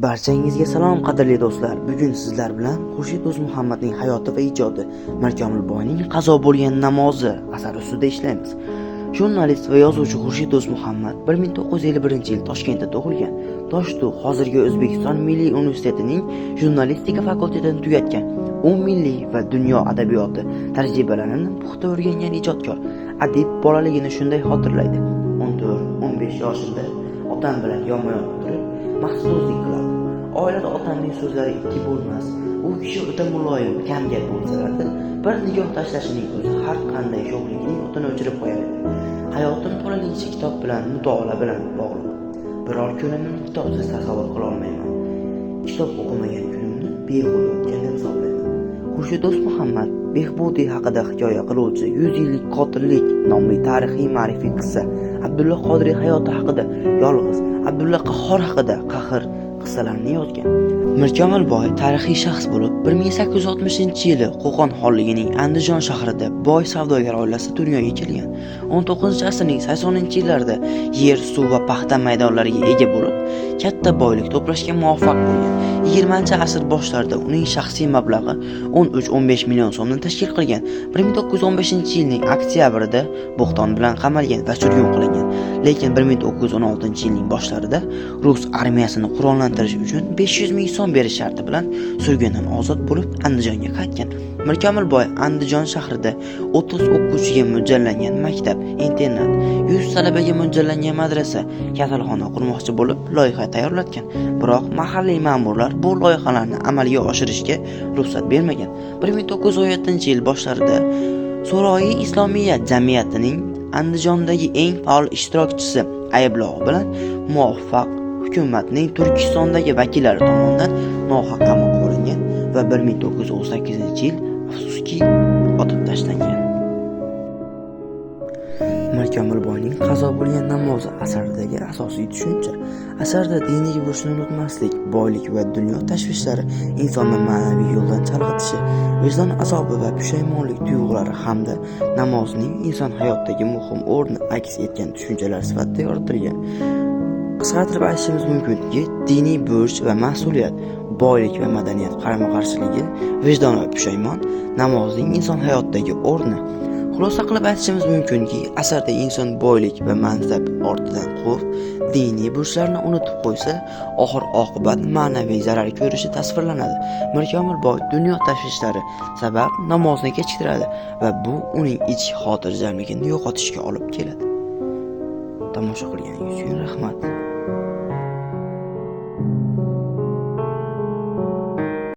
Barchangizga salom qadrli do'stlar. Bugun sizlar bilan Xurshid Do'stmuhammadning hayoti va ijodi, Mirkomilboyning qazo bo'lgan namozi asari ustida ishlaymiz. Jurnalist va yozuvchi Xurshid Do'stmuhammad 1951-yil Toshkentda tug'ilgan. Toshtu hozirgi O'zbekiston Milliy universitetining jurnalistika fakultetini tugatgan. U milliy va dunyo adabiyoti tajribalarini puxta o'rgangan ijodkor. Adib bolaligini shunday xotirlaydi. 14-15 yoshida otam bilan yonma-yon o'tirib mahsulotlik qiladi. Oilada otamning so'zlari ikki bo'lmas. U kishi o'ta muloyim, kamgap bo'lsa-da, bir nigoh tashlashining o'zi har qanday sho'xlikning o'tini o'chirib qo'yar edi. Hayotim to'laligicha kitob bilan, mutolaa bilan bog'liq. Biror kunimni kitobsiz tasavvur qila olmayman. Kitob o'qimagan kunimni behuda o'tgan deb hisoblayman. Xurshid Do'stmuhammad Behbudiy haqida hikoya qiluvchi 100 yillik qotillik nomli tarixiy ma'rifiy qissa, Abdulla Qodiriy hayoti haqida yolg'iz, Abdulla Qahhor haqida qahr qissalarni yozgan. Mirkomilboy tarixiy shaxs bo'lib, 1860-yili Qo'qon xonligining Andijon shahrida boy savdogar oilasida dunyoga kelgan. 19-asrning 80-yillarida yer, suv va paxta maydonlariga ega bo'lib, katta boylik to'plashga muvaffaq bo'lgan. 20-asr boshlarida uning shaxsiy mablag'i 13-15 million so'mni tashkil qilgan. 1915-yilning oktyabrida bo'xton bilan qamalgan va surgun qilingan. Lekin 1916-yilning boshlarida rus armiyasini qurollantirish uchun 500 ming so'm berish sharti bilan surgundan ozod bo'lib Andijonga qaytgan. Mirkomilboy Andijon shahrida 30 o'quvchiga mo'ljallangan maktab, internat, 100 talabaga mo'ljallangan madrasa, kasalxona qurmoqchi bo'lib loyiha tayyorlatgan. Biroq mahalliy ma'murlar bu loyihalarni amalga oshirishga ruxsat bermagan. 1917-yil boshlarida So'royi Islomiyat jamiyatining Andijondagi eng faol ishtirokchisi ayblog'i bilan muvaffaq hukumatning Turkistondagi vakillari tomonidan nohaq qamoqqa olingan va 1918-yil afsuski otib tashlangan. Mirkomilboyning qazo bo'lgan namozi asaridagi asosiy tushuncha. Asarda diniy burchni unutmaslik, boylik va dunyo tashvishlari insonni ma'naviy yo'ldan chalg'itishi, vijdon azobi va pushaymonlik tuyg'ulari hamda namozning inson hayotidagi muhim o'rni aks etgan tushunchalar sifatida yoritilgan. Qisqartirib aytishimiz mumkinki, diniy burch va mas'uliyat, boylik va madaniyat qarama-qarshiligi, vijdon va pushaymon namozning inson hayotidagi o'rni. Xulosa qilib aytishimiz mumkinki, asarda inson boylik va mansab ortidan quvib, diniy burchlarni unutib qo'ysa, oxir-oqibat ma'naviy zarar ko'rishi tasvirlanadi. Mirkomilboy dunyo tashvishlari sabab namozni kechiktiradi va bu uning ichki xotirjamligini yo'qotishga olib keladi. Tomosha qilganingiz uchun rahmat.